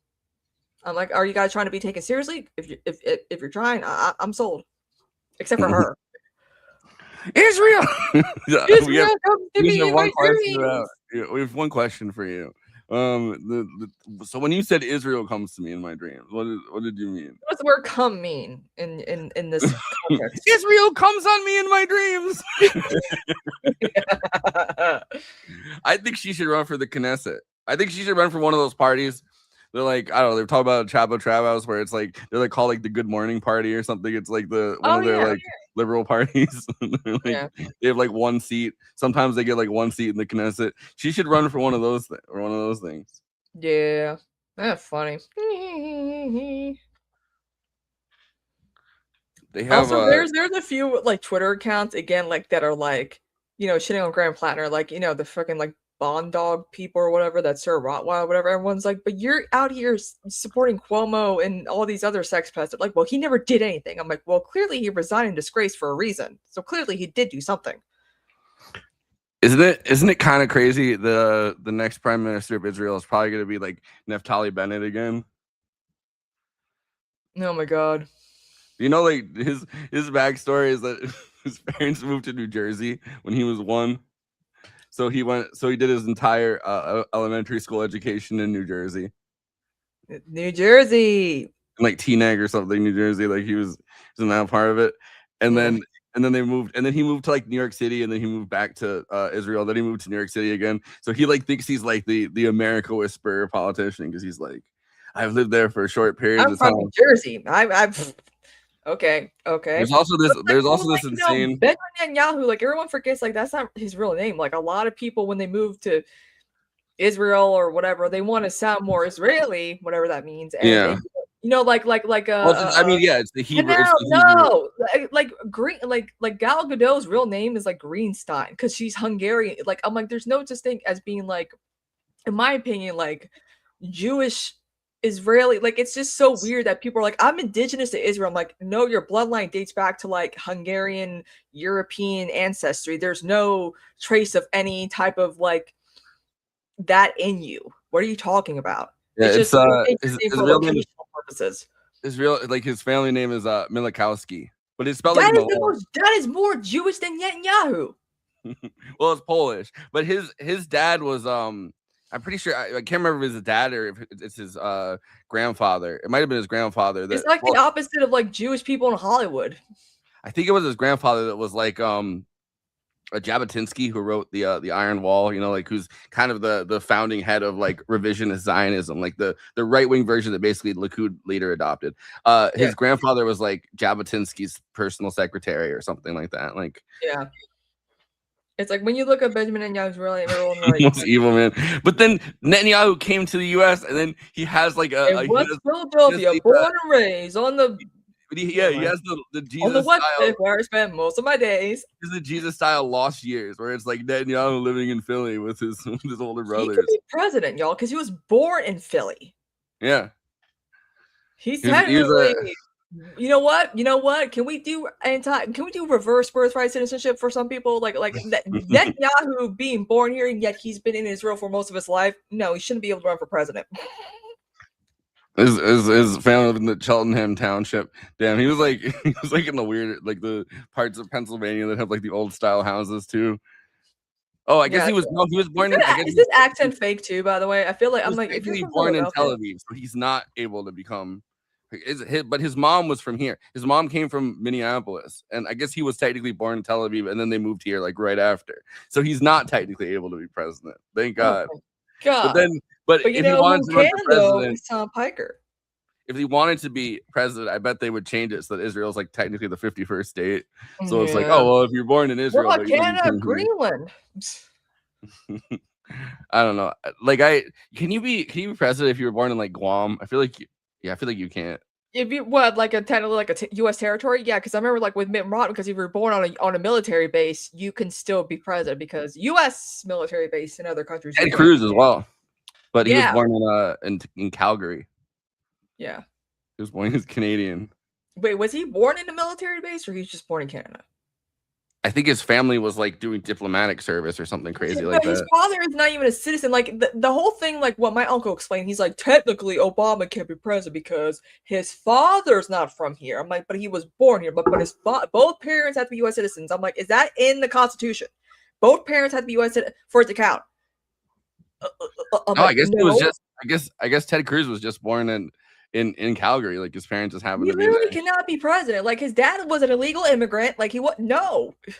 I'm like, are you guys trying to be taken seriously? If you're trying, I'm sold. Except for her. Israel. We have one question for you. So when you said Israel comes to me in my dreams, what did you mean? What's the word "come" mean in this context? Israel comes on me in my dreams. I think she should run for the Knesset. I think she should run for one of those parties. They're like, I don't know, they're talking about Chabo Travaus where it's like they're like called like the Good Morning Party or something. It's like one of their liberal parties. They have like one seat. Sometimes they get like one seat in the Knesset. She should run for one of those things. Yeah, that's funny. They have also there's a few like Twitter accounts again like that are like shitting on Graham Plattner, like the fucking like Bond Dog people or whatever, that Sir Rottweiler, whatever. Everyone's like, but you're out here supporting Cuomo and all these other sex pests. Like, well, he never did anything. I'm like, well, clearly he resigned in disgrace for a reason. So clearly he did do something. Isn't it kind of crazy? The next prime minister of Israel is probably going to be like Naftali Bennett again. Oh my God. Like his backstory is that his parents moved to New Jersey when he was 1. So he did his entire elementary school education in New Jersey. New Jersey. Like Teaneck or something, New Jersey. Like he was in that part of it. And then they moved, and then he moved to like New York City, and then he moved back to Israel. Then he moved to New York City again. So he like thinks he's like the America whisperer politician because he's like, I've lived there for a short period of time. I'm from New Jersey. I've Okay. There's also this insane Benjamin Netanyahu. Like, everyone forgets, like, that's not his real name. Like, a lot of people when they move to Israel or whatever, they want to sound more Israeli, whatever that means. And yeah. They, it's the Hebrew. Like green, like Gal Gadot's real name is like Greenstein because she's Hungarian. Like, I'm like, there's no such thing as being like, in my opinion, like Jewish Israeli. Like, it's just so weird that people are like, I'm indigenous to Israel. I'm like, no, your bloodline dates back to like Hungarian, European ancestry. There's no trace of any type of like that in you. What are you talking about? Yeah, it's just his for real name is, locational purposes. his family name is Milikowski, but it's spelled That like is that is more Jewish than Netanyahu. Well, it's Polish, but his dad was I'm pretty sure I can't remember if it's his dad or if it's his grandfather. It might have been his grandfather. It's like the opposite of like Jewish people in Hollywood. I think it was his grandfather that was like a Jabotinsky who wrote the Iron Wall, you know, like who's kind of the founding head of like revisionist Zionism, like the right-wing version that basically Likud later adopted. His grandfather was like Jabotinsky's personal secretary or something like that. Like, yeah. It's like when you look at Benjamin Netanyahu's really everyone like most evil man. But then Netanyahu came to the U.S. and then he has like West Philadelphia, born and raised on the. He has the Jesus on the West style, where I spent most of my days. Is the Jesus style lost years where it's like Netanyahu living in Philly with his older brothers. He could be president, y'all, because he was born in Philly. Yeah, he's technically. You know what? Can we do reverse birthright citizenship for some people? Like Netanyahu being born here and yet he's been in Israel for most of his life. No, he shouldn't be able to run for president. His family lived in the Cheltenham Township. Damn, he was like in the weird like the parts of Pennsylvania that have like the old style houses too. Oh, I guess he was born in. Is this accent fake too? By the way, I feel like I'm like if he's born in Tel Aviv, so he's not able to become. But his mom was from here. His mom came from Minneapolis, and I guess he was technically born in Tel Aviv, and then they moved here like right after. So he's not technically able to be president. Thank God. Oh God. But if he wanted to run for president, Tom Piker. If he wanted to be president, I bet they would change it so that Israel's like technically the 51st state. So it's like, oh well, if you're born in Israel, what about Canada, Greenland? I don't know. Like, can you be president if you were born in like Guam? I feel like you can't. If you like a U.S. territory, yeah, because I remember like with Mitt Romney, because if you were born on a military base, you can still be president because U.S. military base in other countries. Ted Cruz as well, but he was born in Calgary. Yeah, he was born. He's Canadian. Wait, was he born in a military base or he's just born in Canada? I think his family was like doing diplomatic service or something crazy like that. His father is not even a citizen. Like the whole thing, like what my uncle explained, he's like, technically Obama can't be president because his father's not from here. I'm like, but he was born here. But his both parents have to be U.S. citizens. I'm like, is that in the Constitution? Both parents have to be U.S. citizens for it to count. I guess it was just. I guess Ted Cruz was just born in Calgary. Like his parents just happened to be there. He literally cannot be president. Like his dad was an illegal immigrant. Like he no. I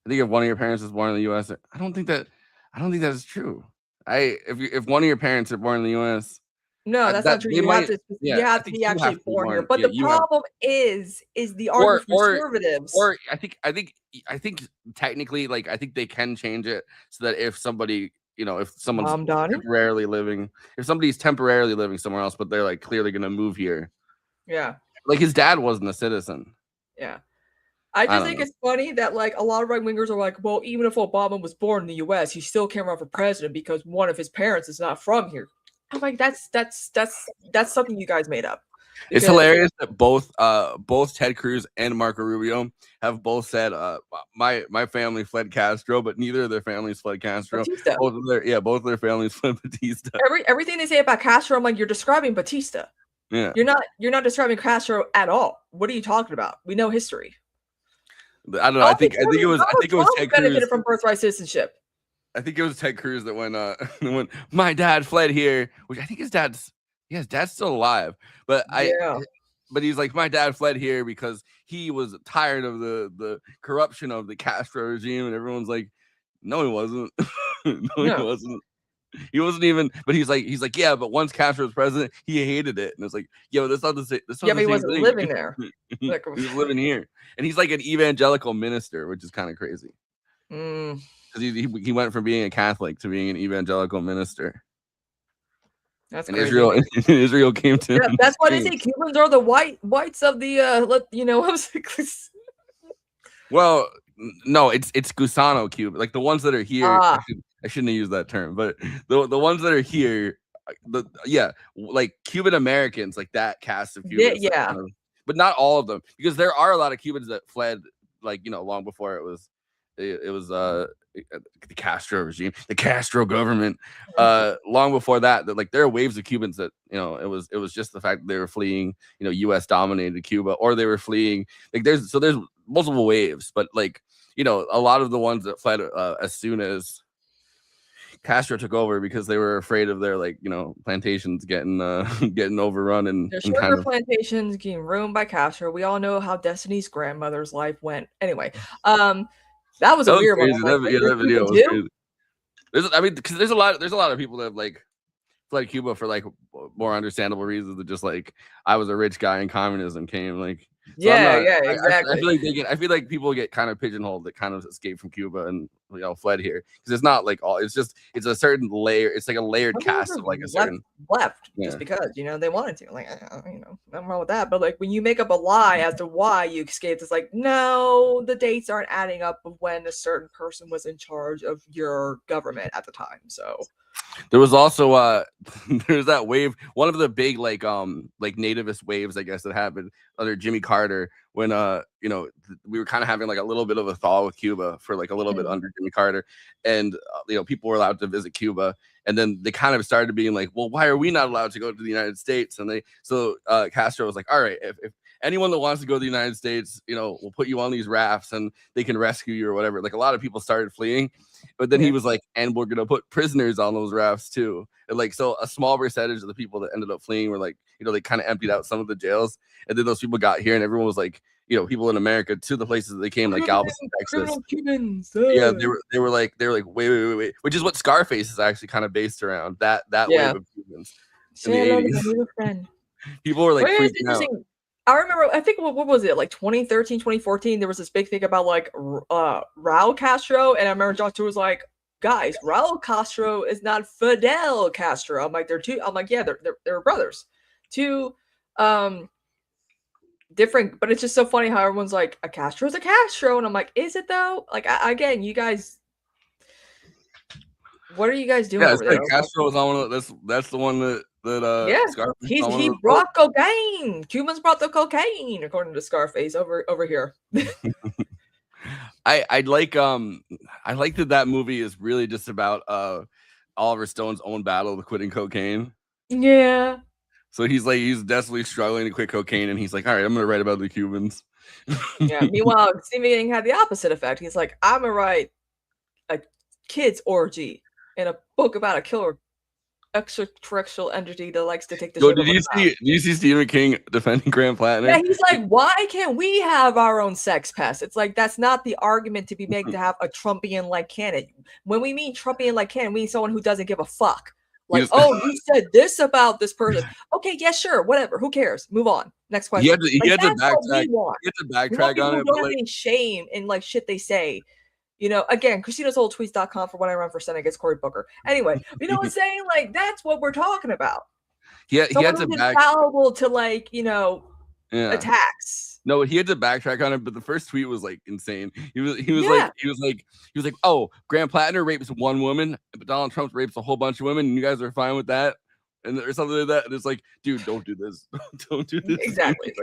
think if one of your parents is born in the U.S., I don't think that's true. If one of your parents are born in the U.S., no, that's not true. You have to be actually born here. But the problem is the argument for conservatives. Or I think technically, like I think they can change it so that if somebody, you know, if someone's temporarily living somewhere else, but they're like clearly going to move here. Yeah. Like his dad wasn't a citizen. Yeah. I just think it's funny that like a lot of right wingers are like, well, even if Obama was born in the U.S., he still can't run for president because one of his parents is not from here. I'm like, that's something you guys made up. It's hilarious that both Ted Cruz and Marco Rubio have both said my family fled Castro, but neither of their families fled Castro. Batista. Both of their families fled Batista. Everything they say about Castro, I'm like, you're describing Batista. Yeah. You're not describing Castro at all. What are you talking about? We know history. I don't know. I think it was Ted Cruz benefited from birthright citizenship. I think it was Ted Cruz that when my dad fled here, which I think his dad's still alive, but but he's like, my dad fled here because he was tired of the corruption of the Castro regime, and everyone's like, no, he wasn't. He wasn't. He wasn't even. But he's like, yeah, but once Castro was president, he hated it, and it's like, yeah, but that's not the same. But he wasn't living there. He was living here, and he's like an evangelical minister, which is kind of crazy. Because he went from being a Catholic to being an evangelical minister. That's and crazy. Israel came to. Yeah, that's why they say Cubans are the whites of the Well, no, it's Gusano Cuban. Like the ones that are here. I shouldn't have used that term, but the ones that are here like Cuban Americans, like that cast of Cubans. Yeah. Kind of, but not all of them, because there are a lot of Cubans that fled, like, you know, long before it was the Castro regime, the Castro government. Long before that, like there are waves of Cubans that, you know, it was just the fact that they were fleeing, you know, U.S. dominated Cuba, or they were fleeing, like there's multiple waves, but like, you know, a lot of the ones that fled as soon as Castro took over, because they were afraid of their, like, you know, plantations getting overrun and their sugar plantations getting ruined by Castro. We all know how Destiny's grandmother's life went. Anyway, that was a weird crazy. one. That video was crazy. Because there's a lot of people that have like fled Cuba for like more understandable reasons than just like, I was a rich guy and communism came, like. So exactly. I feel like people get kind of pigeonholed that kind of escaped from Cuba and, you know, fled here, because it's not like all. It's a certain layer. It's like a layered cast of like a certain left just because, you know, they wanted to. Like, you know, nothing wrong with that. But like when you make up a lie as to why you escaped, it's like, no, the dates aren't adding up of when a certain person was in charge of your government at the time. So. There was also there's that wave, one of the big like nativist waves, I guess, that happened under Jimmy Carter, when you know, we were kind of having like a little bit of a thaw with Cuba for like a little bit under Jimmy Carter, and you know, people were allowed to visit Cuba, and then they kind of started being like, well, why are we not allowed to go to the United States? And Castro was like, all right, if anyone that wants to go to the United States, you know, we'll put you on these rafts and they can rescue you or whatever. Like a lot of people started fleeing, but then he was like, and we're gonna put prisoners on those rafts too. And like, so a small percentage of the people that ended up fleeing were like, you know, they kind of emptied out some of the jails, and then those people got here, and everyone was like, you know, people in America to the places that they came, like Galveston, Texas. Cubans. Yeah, they were like, wait, which is what Scarface is actually kind of based around. That wave of Cubans in the 80s. People were like freaking out. I remember, I think, what was it, like 2013, 2014, there was this big thing about like Raul Castro, and I remember John Stewart was like, guys, Raul Castro is not Fidel Castro. I'm like, yeah, they're brothers. Two different, but it's just so funny how everyone's like, a Castro is a Castro, and I'm like, is it though? Like, again, you guys, what are you guys doing over there? Castro was on one of that's the one that he brought cocaine. Cubans brought the cocaine, according to Scarface over here. I like that movie is really just about Oliver Stone's own battle with quitting cocaine. Yeah. So he's desperately struggling to quit cocaine, and he's like, all right, I'm gonna write about the Cubans. Yeah. Meanwhile, Stephen King had the opposite effect. He's like, I'm gonna write a kid's orgy in a book about a killer extraterrestrial entity that likes to take the shit. Did you see Stephen King defending Graham Plattner? Yeah, he's like, why can't we have our own sex pest? It's like, that's not the argument to be made to have a Trumpian-like canon. When we mean Trumpian-like canon, we mean someone who doesn't give a fuck. Like, you said this about this person. Okay, yeah, sure, whatever. Who cares? Move on. Next question. He had to backtrack on it. Don't have any shame in like shit they say. You know, again, ChristinaSoulTweets.com for when I run for Senate against Cory Booker. Anyway, you know what I'm saying? Like, that's what we're talking about. He had to infallible to, like, you know, attacks. No, he had to backtrack on it, but the first tweet was like insane. He was like, oh, Graham Plattner rapes one woman, but Donald Trump rapes a whole bunch of women, and you guys are fine with that, and or something like that. And it's like, dude, don't do this. Don't do this. Exactly.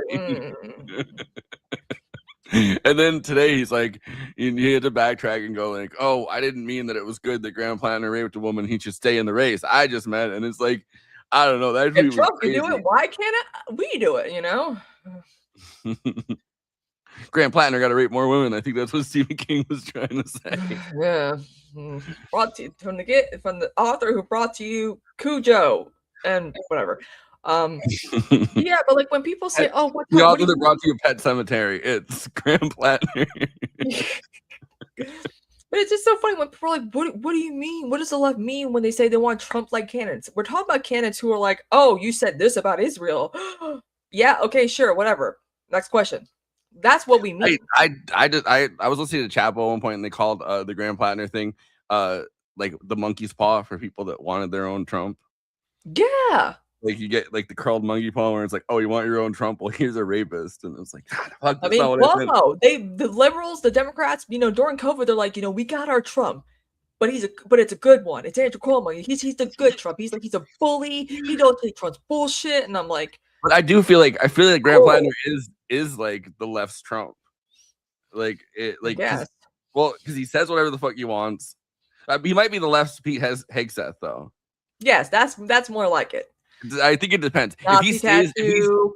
And then today he's like, he had to backtrack and go like, oh, I didn't mean that it was good that Graham Plattner raped a woman. He should stay in the race. I just meant, and it's like, I don't know. That if Trump can do it, why can't we do it? You know. Graham Plattner got to rape more women. I think that's what Stephen King was trying to say. Yeah. Brought to you from the author who brought to you Cujo and whatever. Yeah, but like when people say, "Oh, what the author that brought to you Pet Cemetery," it's Graham Plattner. But it's just so funny when people are like, what do you mean? What does the left mean when they say they want Trump-like candidates? We're talking about candidates who are like, oh, you said this about Israel. Yeah, okay, sure, whatever. Next question. That's what we mean. I was listening to Chapo at one point, and they called the Graham Plattner thing like the monkey's paw for people that wanted their own Trump. Yeah. Like you get like the curled monkey paw where it's like, oh, you want your own Trump? Well, here's a rapist, and it's like, fuck, the liberals, the Democrats, you know, during COVID, they're like, you know, we got our Trump. but it's a good one. It's Andrew Cuomo. He's the good Trump. He's a bully. He don't take Trump's bullshit. And I'm like, but I feel like Graham cool. Plattner is like the left's Trump. Like it, like because he says whatever the fuck he wants. He might be the left's Pete Hegseth though. Yes, that's more like it. I think it depends. Nazi if he stays,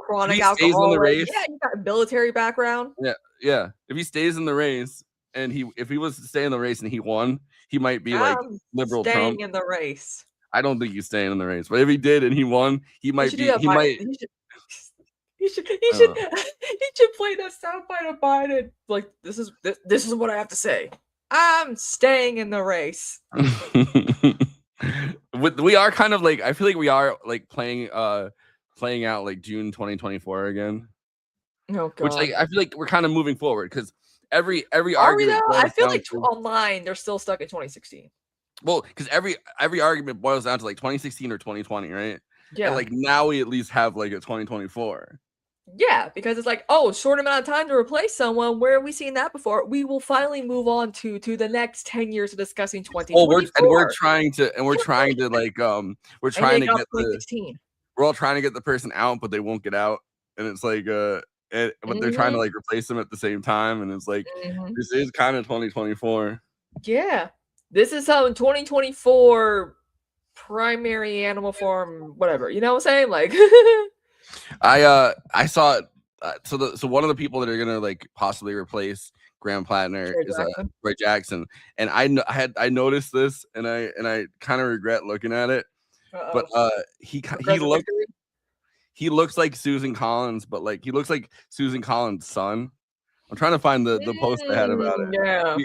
chronic alcoholic, in the race, yeah, you got a military background. Yeah. If he stays in the race, and if he was to stay in the race and he won, he might be like liberal staying Trump. in the race. I don't think he's staying in the race, but if he did and he won, he might be. He might. He should play that soundbite of Biden. Like this is what I have to say. I'm staying in the race. We are kind of like, I feel like we are like playing out like June 2024 again. Oh God. Which like I feel like we're kind of moving forward because every argument. Are we though? I feel like online they're still stuck in 2016. Well, because every argument boils down to like 2016 or 2020, right? Yeah. And like now we at least have like a 2024. Yeah, because it's like, oh, short amount of time to replace someone. Where have we seen that before? We will finally move on to the next 10 years of discussing 2024. Oh, we're trying to like we're trying to get we're all trying to get the person out, but they won't get out, and it's like but they're trying to like replace them at the same time, and it's like this is kind of 2024. Yeah, this is how 2024 primary animal farm, whatever. You know what I'm saying? Like. I saw so one of the people that are gonna like possibly replace Graham Plattner is Roy Jackson, and I noticed this, and I kind of regret looking at it, but he looks like Susan Collins, but like he looks like Susan Collins' son. I'm trying to find the post I had about it. Yeah,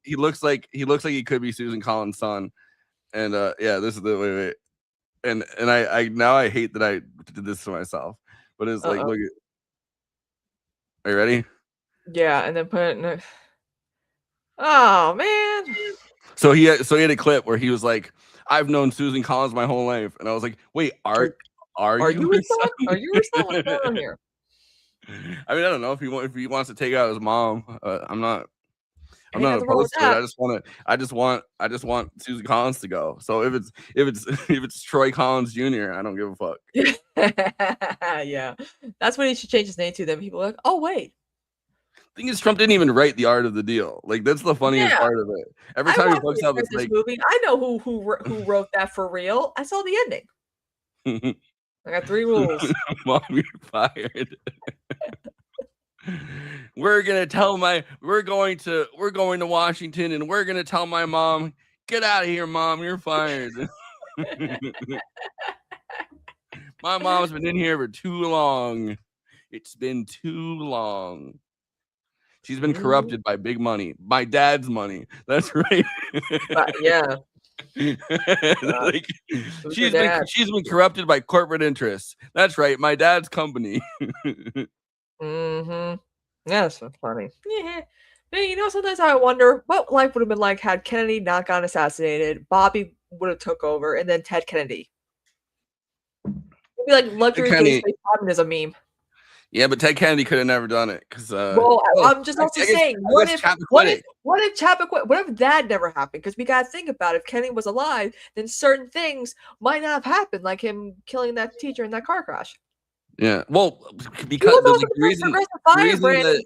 he looks like he could be Susan Collins' son, and yeah, this is the wait. And I now I hate that I did this to myself, but it's like, look at. Are you ready? Yeah, and then put it in a... Oh man. So he had a clip where he was like, "I've known Susan Collins my whole life," and I was like, "Wait, are you her son? Are you her son? What's going on here?" I mean, I don't know if he wants to take out his mom. I'm not opposed to it. I just want Susan Collins to go. So if it's Troy Collins Jr., I don't give a fuck. Yeah, that's what he should change his name to. Then people are like, oh wait. Thing is, Trump didn't even write the art of the deal. Like that's the funniest part of it. Every time he looks up, it's like movie. I know who wrote that for real. I saw the ending. I got 3 rules. Mom, you're fired. We're going to Washington, and we're going to tell my mom, get out of here, Mom, you're fired. My mom's been in here for too long. It's been too long. She's been corrupted by big money, by dad's money. That's right. Yeah. Like, she's been corrupted by corporate interests. That's right, my dad's company. Yeah, that's so funny. Yeah. Hey, you know, sometimes I wonder what life would have been like had Kennedy not gotten assassinated. Bobby would have took over, and then Ted Kennedy. It'd be like luxury is a meme. Yeah, but Ted Kennedy could have never done it because. I'm just also saying, what if that never happened? Because we gotta think about it. If Kennedy was alive, then certain things might not have happened, like him killing that teacher in that car crash. Yeah, well, because the reason that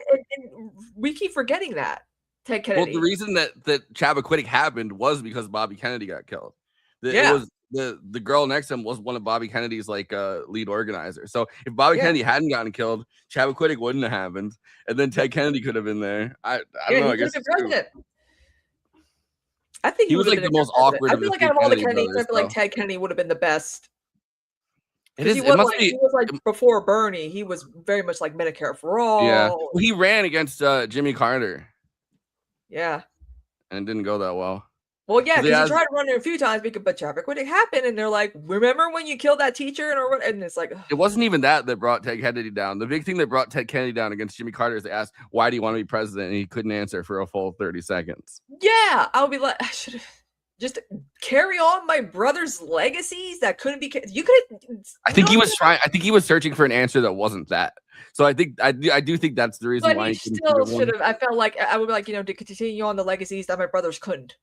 we keep forgetting that Ted Kennedy. Well, the reason that Chappaquiddick happened was because Bobby Kennedy got killed. Yeah. It was the girl next to him was one of Bobby Kennedy's like lead organizers. So if Bobby Kennedy hadn't gotten killed, Chappaquiddick wouldn't have happened, and then Ted Kennedy could have been there. I don't know. I guess I think he was like the most awkward. I feel like out of all the Kennedys, I feel like Ted Kennedy would have been the best. He was like before Bernie. He was very much like Medicare for all. Yeah, well, he ran against Jimmy Carter. Yeah, and it didn't go that well. Well, yeah, because he tried running a few times, but Chappaquiddick happened, and they're like, "Remember when you killed that teacher?" And it's like, it wasn't even that brought Ted Kennedy down. The big thing that brought Ted Kennedy down against Jimmy Carter is they asked, "Why do you want to be president?" And he couldn't answer for a full 30 seconds. Yeah, I would be like, I should have just carry on my brother's legacies that couldn't be. You could. I think he was trying. I think he was searching for an answer that wasn't that. So I think I do think that's the reason why he still should have. I felt like I would be like, to continue on the legacies that my brothers couldn't.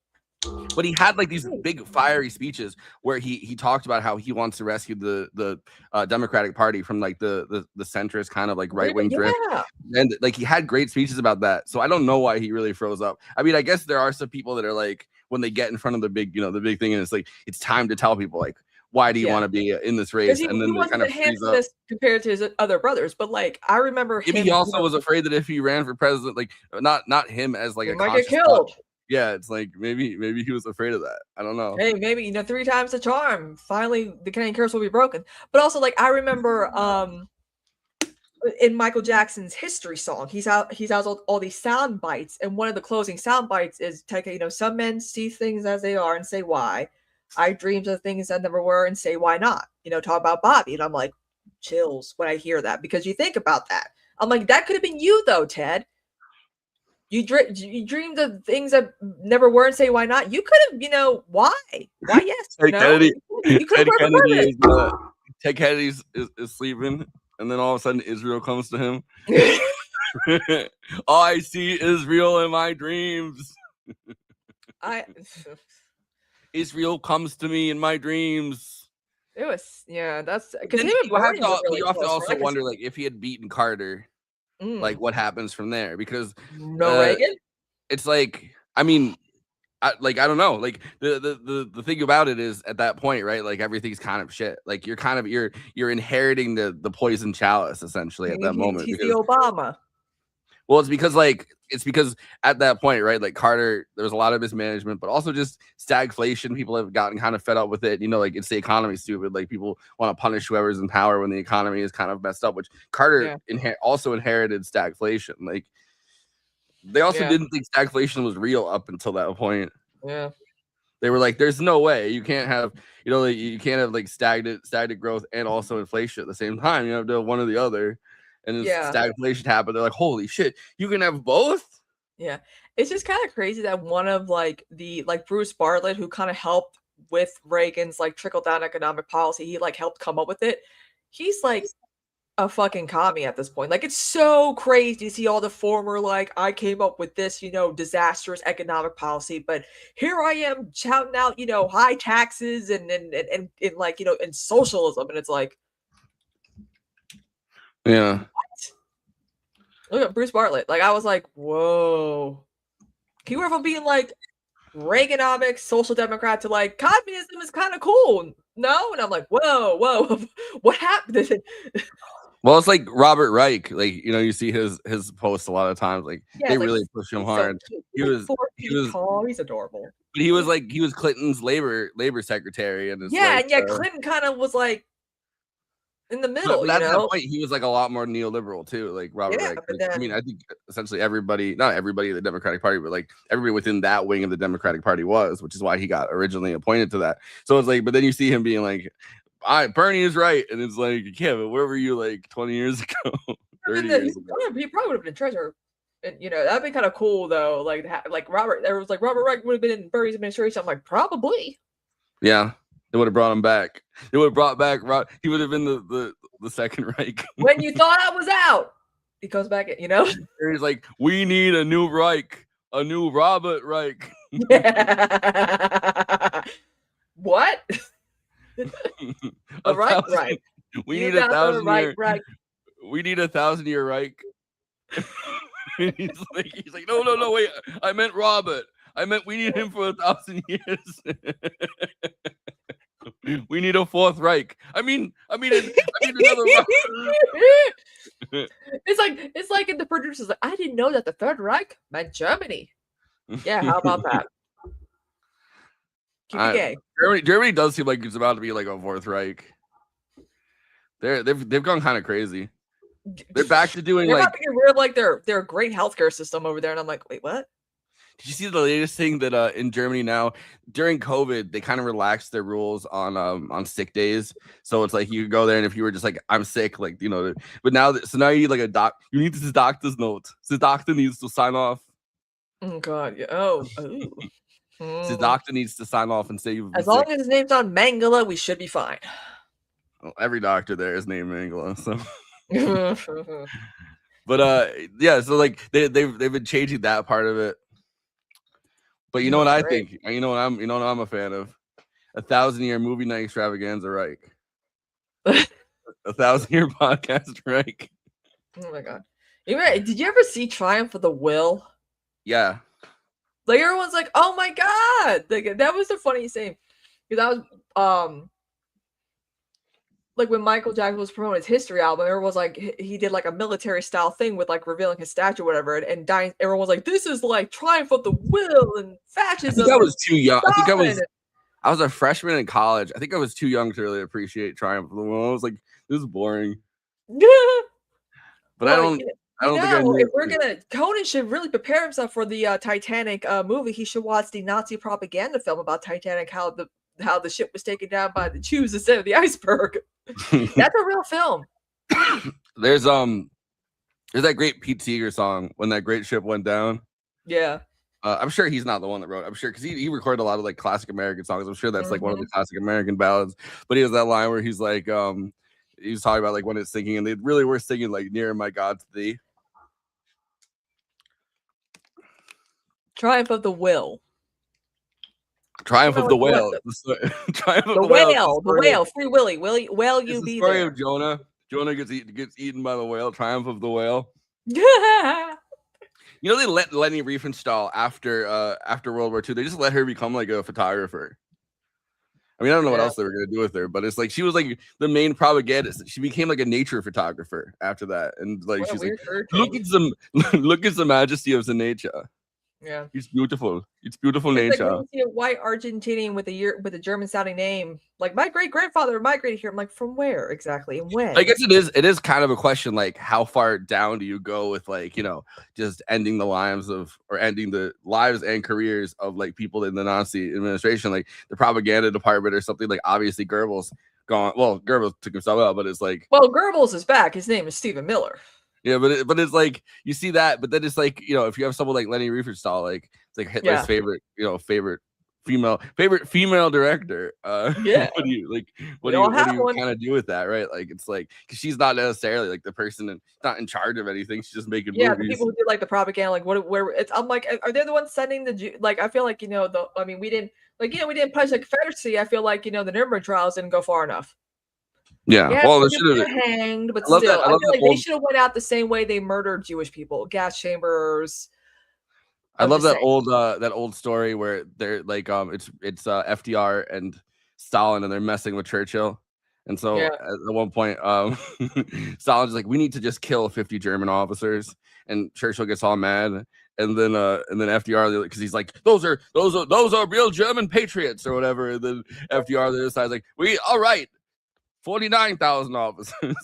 But he had like these big fiery speeches where he talked about how he wants to rescue the Democratic Party from like the centrist kind of like right wing drift, and like he had great speeches about that. So I don't know why he really froze up. I mean, I guess there are some people that are like when they get in front of the big thing, and it's like it's time to tell people like why do you want to be in this race, and then they kind of freeze up compared to his other brothers. But like I remember maybe he also was afraid that if he ran for president, like not him as like he a might get killed. Yeah, it's like maybe he was afraid of that. I don't know. Hey, maybe 3 times the charm. Finally, the Canadian curse will be broken. But also, like I remember, in Michael Jackson's History song, he's out all these sound bites, and one of the closing sound bites is, some men see things as they are and say why. I dreams of things that never were and say why not. Talk about Bobby, and I'm like chills when I hear that because you think about that. I'm like that could have been you though, Ted. You dreamed of things that never were and say why not. You could have, why? Why yes? Ted Kennedy is sleeping, and then all of a sudden Israel comes to him. All I see Israel in my dreams. Israel comes to me in my dreams. It was that's because you have to also wonder like if he had beaten Carter. Like what happens from there because Reagan. It's like I mean, I don't know. Like the thing about it is at that point, right? Like everything's kind of shit. Like you're inheriting the poison chalice essentially at that moment. He's the Obama. Well, it's because at that point, right? Like Carter, there was a lot of mismanagement, but also just stagflation. People have gotten kind of fed up with it. Like it's the economy stupid. Like people want to punish whoever's in power when the economy is kind of messed up, which Carter also inherited stagflation. Like they also didn't think stagflation was real up until that point. Yeah. They were like, there's no way you can't have, you can't have like stagnant growth and also inflation at the same time. You have to have one or the other. And then stagflation happened. They're like, holy shit, you can have both? Yeah. It's just kind of crazy that one of Bruce Bartlett, who kind of helped with Reagan's like trickle down economic policy, he like helped come up with it. He's like a fucking commie at this point. Like it's so crazy to see all the former like I came up with this, disastrous economic policy, but here I am shouting out, high taxes and like, and socialism. And it's like, yeah. What? Look at Bruce Bartlett. Like I was like, whoa. He went from being like Reaganomics, social democrat to like communism is kind of cool. No? And I'm like, whoa. What happened? Well, it's like Robert Reich. Like, you see his posts a lot of times. Like they really push him hard. So he's adorable. But he was Clinton's labor secretary. And Clinton kind of was like in the middle, but at that point, he was like a lot more neoliberal too, like Robert Reich. I mean, I think essentially not everybody in the Democratic Party, but like everybody within that wing of the Democratic Party was, which is why he got originally appointed to that. So it's like, but then you see him being like, Bernie is right, and it's like, yeah, but where were you like 20 years ago, 30 years ago? He probably would have been treasurer, and that'd be kind of cool though. Like Robert Reich would have been in Bernie's administration. I'm like, probably. Yeah. They would have brought him back. They would have brought back He would have been the second Reich. When you thought I was out, he comes back. He's like, we need a new Reich, a new Robert Reich. What? Right. We need 1,000 year. We need 1,000-year Reich. he's like, no, wait. I meant Robert. I meant we need him for 1,000 years. We need a fourth Reich. I mean another Reich. It's like in the producers like, I didn't know that the Third Reich meant Germany. Yeah, how about that? Keep it gay. Germany does seem like it's about to be like a fourth Reich. They've gone kind of crazy. They're back to doing about to get rid of like their great healthcare system over there, and I'm like, wait, what? Did you see the latest thing that in Germany now during COVID they kind of relaxed their rules on sick days, so it's like you could go there and if you were just like I'm sick, like but now you need like you need this doctor's note. The doctor needs to sign off. Oh God, yeah. Oh. The doctor needs to sign off and say you've been as long as his name's on Mangala, we should be fine. Well, every doctor there is named Mangala, so. But yeah, so like they've been changing that part of it. But you know what I think? You know what I'm a fan of? 1,000-year movie night extravaganza, right? 1,000-year podcast, right? Oh my god! Did you ever see Triumph of the Will? Yeah. Like everyone's like, "Oh my god!" Like that was the funniest thing because I was like when Michael Jackson was promoting his History album, everyone was like, he did like a military style thing with like revealing his statue or whatever, and dying. Everyone was like, "This is like Triumph of the Will and fascism." I think I was too young. I think I was a freshman in college. I think I was too young to really appreciate Triumph of the Will. I was like, this is boring. But well, I don't think I knew. If we're gonna, Conan should really prepare himself for the Titanic movie. He should watch the Nazi propaganda film about Titanic, how the ship was taken down by the tubes instead of the iceberg. That's a real film. There's that great Pete Seeger song, When That Great Ship Went Down. Yeah. I'm sure he's not the one that wrote it. I'm sure because he recorded a lot of like classic American songs. I'm sure that's like one of the classic American ballads. But he has that line where he's like, he was talking about like when it's singing, and they really were singing like "Nearer My God to Thee." Triumph of the Will. Triumph of the Whale. Triumph of the Whale. The whale. Free Willy. Will you be there? The story of Jonah. Jonah gets eaten by the whale. Triumph of the Whale. You know, they let Leni Riefenstahl after World War II. They just let her become like a photographer. I mean, I don't know what else they were gonna do with her, but it's like she was like the main propagandist. She became like a nature photographer after that, and like she's like, look at the majesty of the nature. Yeah, it's beautiful. It's beautiful nature. Like when you see a white Argentinian with a German sounding name, like my great grandfather migrated here. I'm like, from where exactly and when? I guess it is kind of a question, like how far down do you go with like, you know, just ending the lives and careers of like people in the Nazi administration, like the propaganda department or something. Like obviously Goebbels gone. Well, Goebbels took himself out, but it's like, well, Goebbels is back. His name is Stephen Miller. Yeah, but it's like you see that, but then it's like, you know, if you have someone like Leni Riefenstahl, like it's like Hitler's favorite female director. What do you kind of do with that, right? Like it's like because she's not necessarily like the person not in charge of anything. She's just making movies. The people who did like the propaganda, like where it's. I'm like, are they the ones sending like? I feel like we didn't punish the Confederacy. I feel like the Nuremberg trials didn't go far enough. Yeah, well, they should have hanged, but still, I feel like they should have went out the same way they murdered Jewish people, gas chambers. I love that old story where they're like, it's FDR and Stalin, and they're messing with Churchill, and so at one point, Stalin's like, we need to just kill 50 German officers, and Churchill gets all mad, and then FDR, because he's like, those are real German patriots or whatever, and then FDR the other side's like, all right. 49,000 officers.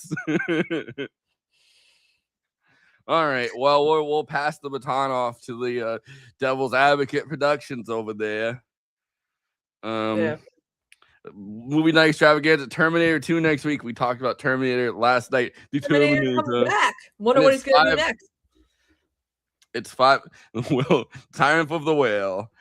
All right. Well, we'll pass the baton off to the Devil's Advocate Productions over there. Movie night extravaganza, Terminator 2 next week. We talked about Terminator last night. The Terminator coming back. Wonder what he's gonna do next. It's 5. Triumph of the Whale.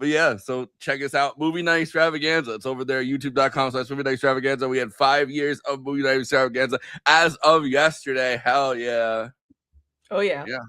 But yeah, so check us out. Movie Night Extravaganza. It's over there, youtube.com/Movie Night Extravaganza. We had 5 years of Movie Night Extravaganza as of yesterday. Hell yeah. Oh, yeah. Yeah.